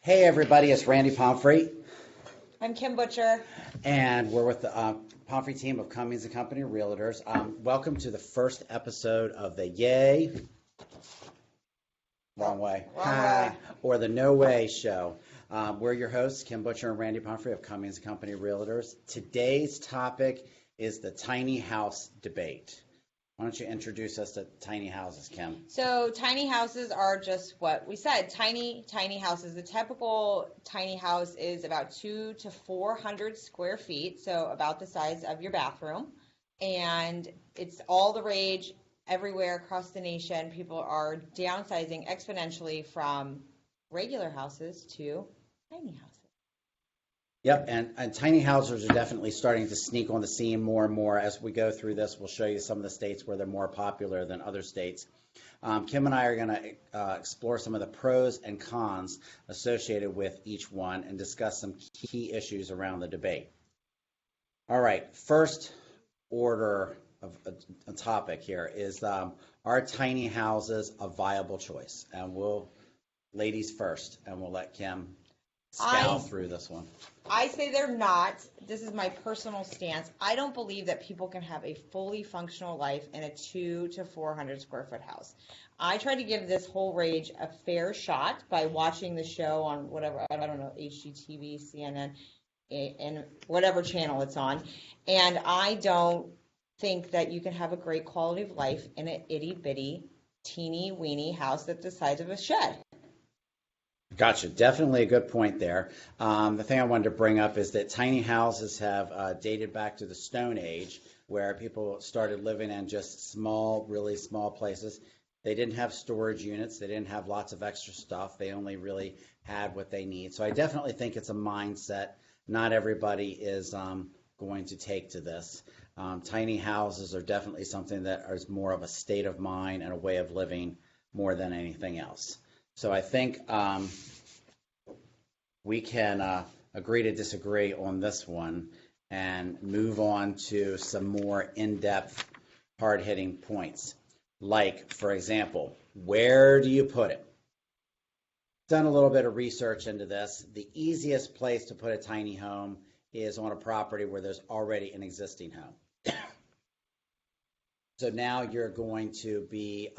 Hey everybody, it's Randy Pomfrey, I'm Kim Butcher. and we're with the Pomfrey team of Cummings and Company Realtors. Welcome to the first episode of the Yaay, wrong way, Wrong way. or the No Way show. We're your hosts, Kim Butcher and Randy Pomfrey of Cummings and Company Realtors. Today's topic is the tiny house debate. Why don't you introduce us to tiny houses, Kim? So tiny houses are just what we said, tiny houses. The typical tiny house is about 200 to 400 square feet, so about the size of your bathroom. And it's all the rage everywhere across the nation. People are downsizing exponentially from regular houses to tiny houses. Yep, and tiny houses are definitely starting to sneak on the scene more and more. As we go through this, we'll show you some of the states where they're more popular than other states. Kim and I are going to explore some of the pros and cons associated with each one and discuss some key issues around the debate. All right, first order of a topic here is, are tiny houses a viable choice? And ladies first, and we'll let Kim scowl through this one. I say they're not. This is my personal stance. I don't believe that people can have a fully functional life in a 200 to 400 square foot house. I tried to give this whole rage a fair shot by watching the show on whatever, I don't know, HGTV, CNN, and whatever channel it's on. And I don't think that you can have a great quality of life in an itty bitty, teeny weeny house that's the size of a shed. Gotcha. Definitely a good point there. The thing I wanted to bring up is that tiny houses have dated back to the Stone Age, where people started living in just small, really small places. They didn't have storage units. They didn't have lots of extra stuff. They only really had what they need. So I definitely think it's a mindset. Not everybody is going to take to this. Tiny houses are definitely something that is more of a state of mind and a way of living more than anything else. So I think we can agree to disagree on this one and move on to some more in-depth, hard-hitting points. Like, for example, where do you put it? Done a little bit of research into this. The easiest place to put a tiny home is on a property where there's already an existing home. So now you're going to be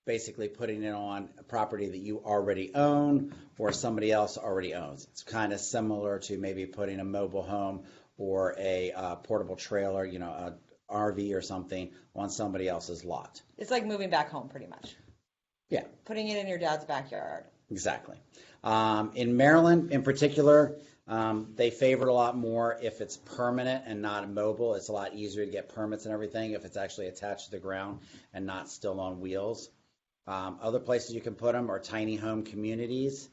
basically putting it on a property that you already own or somebody else already owns. It's kind of similar to maybe putting a mobile home or a portable trailer, an RV or something on somebody else's lot. It's like moving back home pretty much. Yeah. Putting it in your dad's backyard. Exactly. In Maryland in particular, they favor it a lot more if it's permanent and not mobile. It's a lot easier to get permits and everything if it's actually attached to the ground and not still on wheels. Other places you can put them are tiny home communities.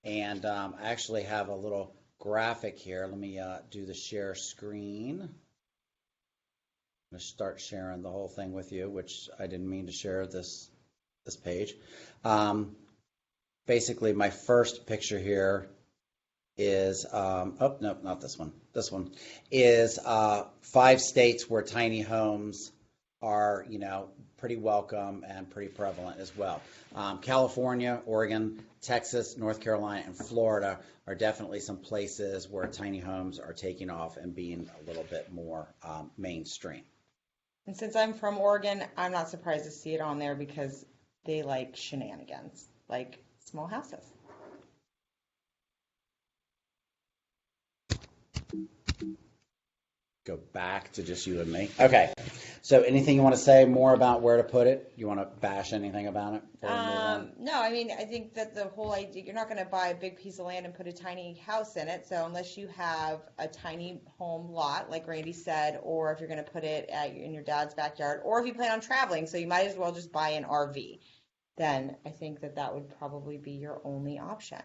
And I actually have a little graphic here. Let me do the share screen. I'm going to start sharing the whole thing with you, which I didn't mean to share this page. Basically, my first picture here is, oh, no, not this one. This one is 5 states where tiny homes are, pretty welcome and pretty prevalent as well. California, Oregon, Texas, North Carolina, and Florida are definitely some places where tiny homes are taking off and being a little bit more mainstream. And since I'm from Oregon, I'm not surprised to see it on there because they like shenanigans, like small houses. Go back to just you and me. Okay. So anything you want to say more about where to put it? You want to bash anything about it? No, I mean, I think that the whole idea, you're not going to buy a big piece of land and put a tiny house in it. So unless you have a tiny home lot, like Randy said, or if you're going to put it in your dad's backyard, or if you plan on traveling, so you might as well just buy an RV. Then I think that would probably be your only option.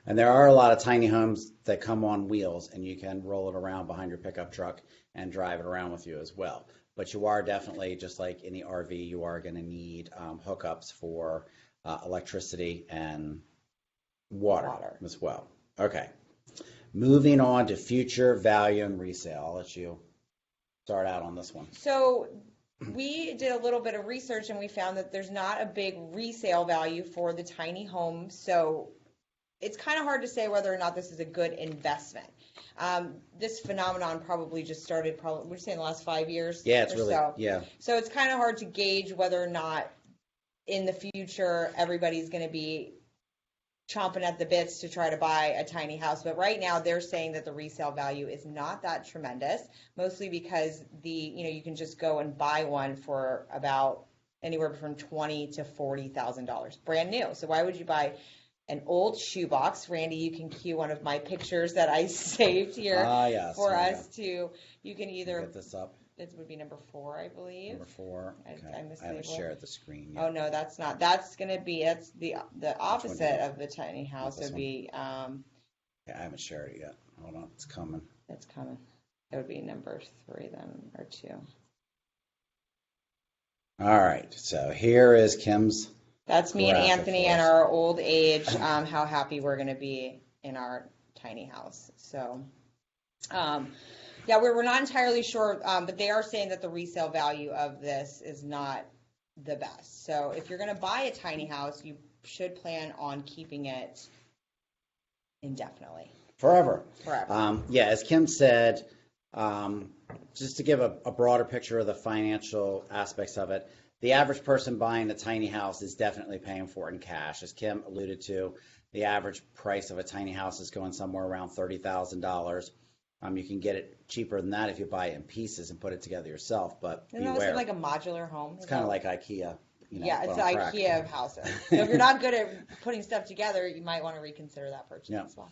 And there are a lot of tiny homes that come on wheels, and you can roll it around behind your pickup truck and drive it around with you as well. But you are definitely, just like in the RV, you are going to need hookups for electricity and water as well. Okay. Moving on to future value and resale. I'll let you start out on this one. So we did a little bit of research and we found that there's not a big resale value for the tiny home. So it's kind of hard to say whether or not this is a good investment. This phenomenon probably just started we're saying the last 5 years. Yeah, it's or really, so. yeah. So it's kind of hard to gauge whether or not in the future everybody's going to be chomping at the bits to try to buy a tiny house. But right now they're saying that the resale value is not that tremendous, mostly because you can just go and buy one for about anywhere from $20,000 to $40,000, brand new. So why would you buy an old shoebox? Randy, you can cue one of my pictures that I saved here Yes, for us to. You can either get this up. This would be number 4, I believe. Number 4. Okay. I haven't shared the screen yet. Oh no, that's not. That's the opposite of the tiny house. Would be. Yeah, I haven't shared it yet. Hold on, it's coming. It's coming. It would be number 3 then, or 2. All right. So here is Kim's. That's me and Anthony in our old age. How happy we're going to be in our tiny house. So. Yeah, we're not entirely sure, but they are saying that the resale value of this is not the best. So if you're going to buy a tiny house, you should plan on keeping it indefinitely. Forever. Forever. Yeah, as Kim said, just to give a broader picture of the financial aspects of it, the average person buying a tiny house is definitely paying for it in cash. As Kim alluded to, the average price of a tiny house is going somewhere around $30,000. You can get it cheaper than that if you buy it in pieces and put it together yourself, but Isn't that like a modular home? It's kind of like IKEA. Yeah, it's the IKEA of houses. So if you're not good at putting stuff together, you might want to reconsider that purchase as well.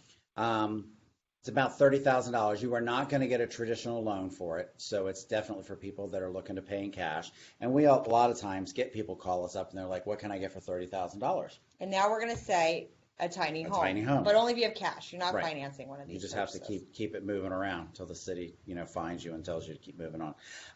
It's about $30,000. You are not going to get a traditional loan for it, so it's definitely for people that are looking to pay in cash. And we a lot of times get people call us up and they're like, "What can I get for $30,000?" And now we're going to say a tiny home, but only if you have cash. You're not financing one of these. You just have to keep it moving around until the city finds you and tells you to keep moving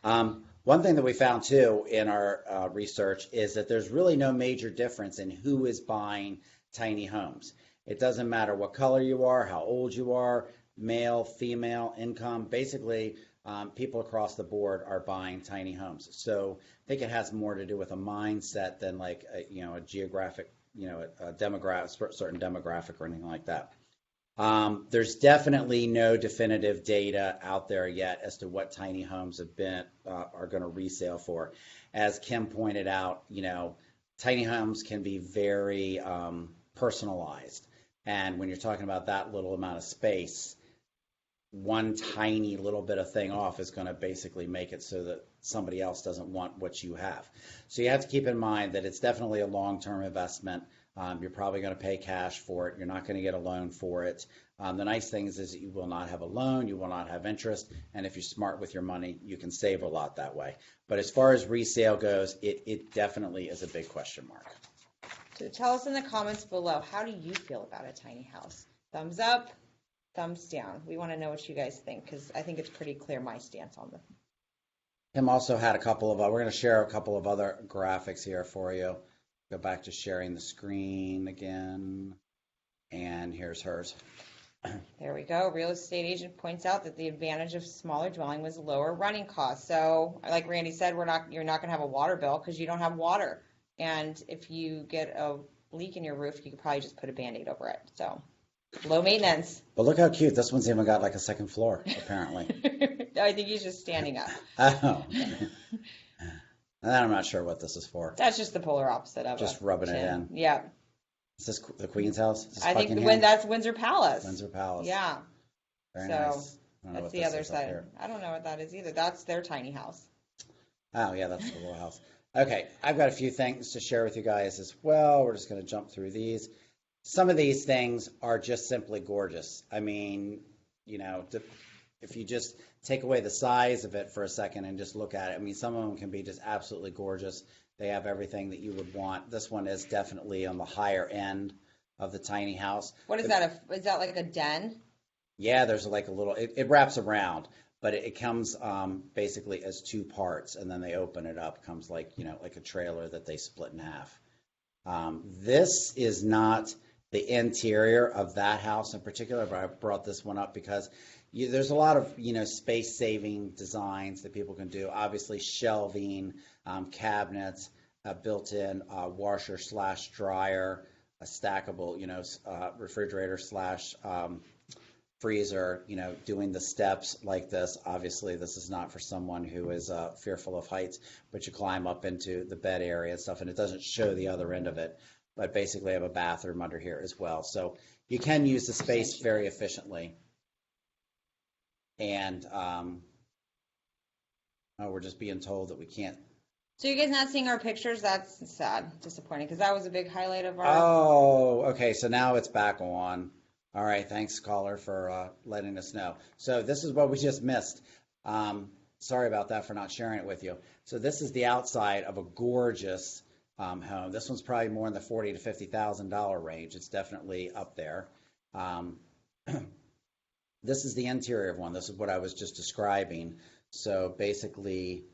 on. One thing that we found too in our research is that there's really no major difference in who is buying tiny homes. It doesn't matter what color you are, how old you are, male, female, income. Basically, people across the board are buying tiny homes. So I think it has more to do with a mindset than like a geographic, a demographic, certain demographic or anything like that. There's definitely no definitive data out there yet as to what tiny homes are going to resale for. As Kim pointed out, tiny homes can be very personalized. And when you're talking about that little amount of space, one tiny little bit of thing off is going to basically make it so that somebody else doesn't want what you have. So you have to keep in mind that it's definitely a long-term investment. You're probably going to pay cash for it. You're not going to get a loan for it. The nice thing is that you will not have a loan. You will not have interest. And if you're smart with your money, you can save a lot that way. But as far as resale goes, it definitely is a big question mark. So tell us in the comments below, how do you feel about a tiny house? Thumbs up, thumbs down. We want to know what you guys think because I think it's pretty clear my stance on them. Tim also had a couple of, we're going to share a couple of other graphics here for you. Go back to sharing the screen again. And here's hers. There we go. Real estate agent points out that the advantage of smaller dwelling was lower running costs. So like Randy said, you're not going to have a water bill because you don't have water. And if you get a leak in your roof, you could probably just put a Band-Aid over it. So low maintenance. But look how cute. This one's even got like a second floor, apparently. I think he's just standing up. Oh. And I'm not sure what this is for. That's just the polar opposite of it. Just rubbing it in. Yeah. Is this the Queen's house? I think that's Windsor Palace. Windsor Palace. Yeah. Very nice. That's the other side. I don't know what that is either. That's their tiny house. Oh, yeah, that's the little house. Okay, I've got a few things to share with you guys as well. We're just going to jump through these. Some of these things are just simply gorgeous. I mean, if you just take away the size of it for a second and just look at it, I mean, some of them can be just absolutely gorgeous. They have everything that you would want. This one is definitely on the higher end of the tiny house. What is that? Is that like a den? Yeah, there's like a little, it wraps around. But it comes basically as two parts, and then they open it up. It comes like a trailer that they split in half. This is not the interior of that house in particular, but I brought this one up because there's a lot of space-saving designs that people can do. Obviously, shelving, cabinets, built-in washer/dryer. a stackable, refrigerator slash freezer, doing the steps like this. Obviously, this is not for someone who is fearful of heights, but you climb up into the bed area and stuff, and it doesn't show the other end of it. But basically, I have a bathroom under here as well. So you can use the space very efficiently. And we're just being told that we can't. So you guys not seeing our pictures? That's sad, disappointing, because that was a big highlight of our. Oh, okay. So now it's back on. All right. Thanks, caller, for letting us know. So this is what we just missed. Sorry about that for not sharing it with you. So this is the outside of a gorgeous home. This one's probably more in the $40,000 to $50,000 range. It's definitely up there. This is the interior of one. This is what I was just describing. So basically,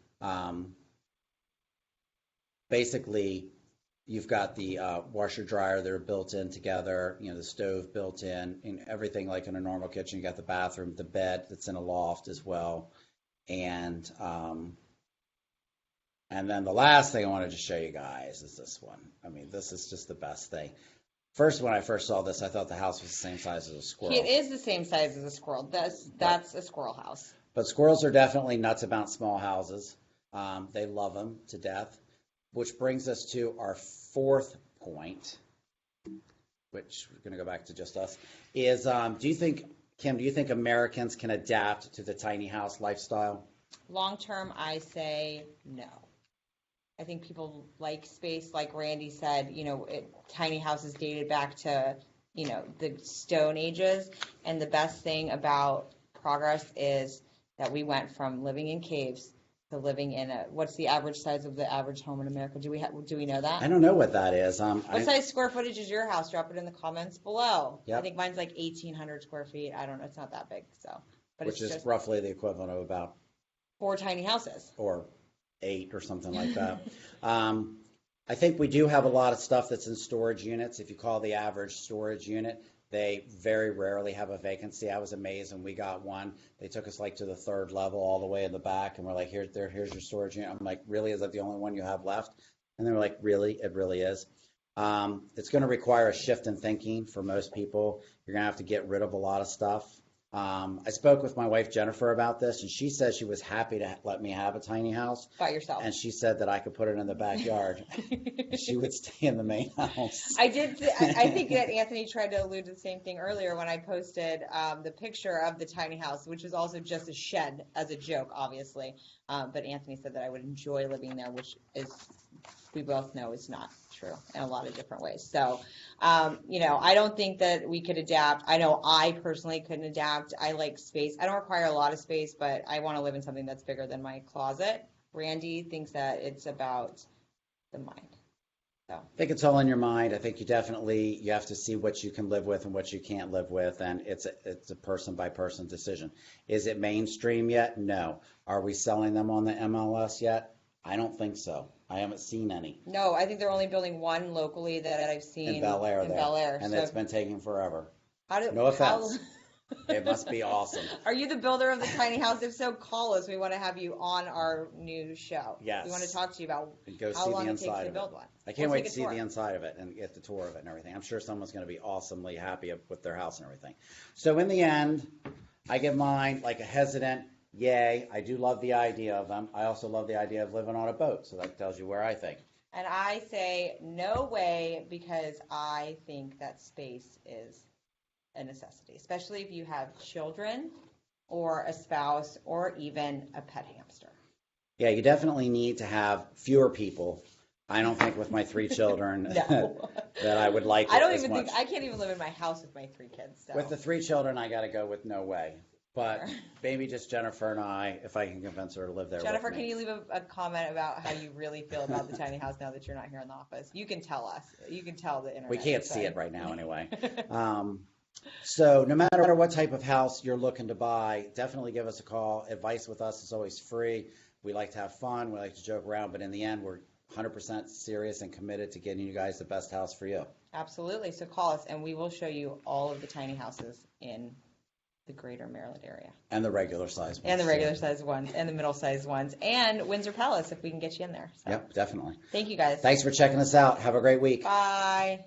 you've got the washer dryer that are built in together, the stove built in, and everything like in a normal kitchen. You got the bathroom, the bed that's in a loft as well, and then the last thing I wanted to show you guys is this one. I mean, this is just the best thing. First, when I first saw this, I thought the house was the same size as a squirrel. It is the same size as a squirrel. That's a squirrel house. But squirrels are definitely nuts about small houses. They love them to death, which brings us to our fourth point, which we're going to go back to just us, is do you think Americans can adapt to the tiny house lifestyle? Long term, I say no. I think people like space, like Randy said, tiny houses dated back to, the Stone Ages. And the best thing about progress is that we went from living in caves to living in what's the average size of the average home in America? Do we know that? I don't know what that is. What size square footage is your house? Drop it in the comments below. Yep. I think mine's like 1,800 square feet. I don't know. It's not that big. But which is roughly the equivalent of about 4 tiny houses. Or 8 or something like that. I think we do have a lot of stuff that's in storage units. If you call the average storage unit, they very rarely have a vacancy. I was amazed when we got one. They took us like to the 3rd level all the way in the back, and we're like, here's your storage unit. I'm like, really? Is that the only one you have left? And they were like, really? It really is. It's going to require a shift in thinking for most people. You're going to have to get rid of a lot of stuff. I spoke with my wife, Jennifer, about this, and she said she was happy to let me have a tiny house. By yourself. And she said that I could put it in the backyard. She would stay in the main house. I think that Anthony tried to allude to the same thing earlier when I posted the picture of the tiny house, which was also just a shed as a joke, obviously. But Anthony said that I would enjoy living there, which is, we both know, is not true in a lot of different ways. So, I don't think that we could adapt. I know I personally couldn't adapt. I like space. I don't require a lot of space, but I want to live in something that's bigger than my closet. Randy thinks that it's about the mind. So. I think it's all in your mind. I think you have to see what you can live with and what you can't live with, and it's a person by person decision. Is it mainstream yet? No. Are we selling them on the MLS yet? I don't think so. I haven't seen any. No, I think they're only building one locally that I've seen in Bel Air. And so it's been taking forever. No offense. It must be awesome. Are you the builder of the tiny house? If so, call us. We want to have you on our new show. Yes. We want to talk to you about how long it takes to build one. I can't wait to see the inside of it and get the tour of it and everything. I'm sure someone's going to be awesomely happy with their house and everything. So in the end, I give mine like a hesitant yay. I do love the idea of them. I also love the idea of living on a boat. So that tells you where I think. And I say no way, because I think that space is a necessity, especially if you have children or a spouse or even a pet hamster. Yeah, you definitely need to have fewer people. I don't think with my 3 children that I would like it as much. I can't even live in my house with my 3 kids. So. With the 3 children, I got to go with no way. But maybe just Jennifer and I, if I can convince her to live there Jennifer, with me. Can you leave a comment about how you really feel about the tiny house now that you're not here in the office? You can tell us. You can tell the internet. We can't see it right now anyway. So no matter what type of house you're looking to buy, definitely give us a call. Advice with us is always free. We like to have fun. We like to joke around. But in the end, we're 100% serious and committed to getting you guys the best house for you. Absolutely. So call us, and we will show you all of the tiny houses in the greater Maryland area. And the regular size ones. And the regular size ones, and the middle size ones, and Windsor Palace if we can get you in there. So. Yep, definitely. Thank you guys. Thanks for checking us out. Have a great week. Bye.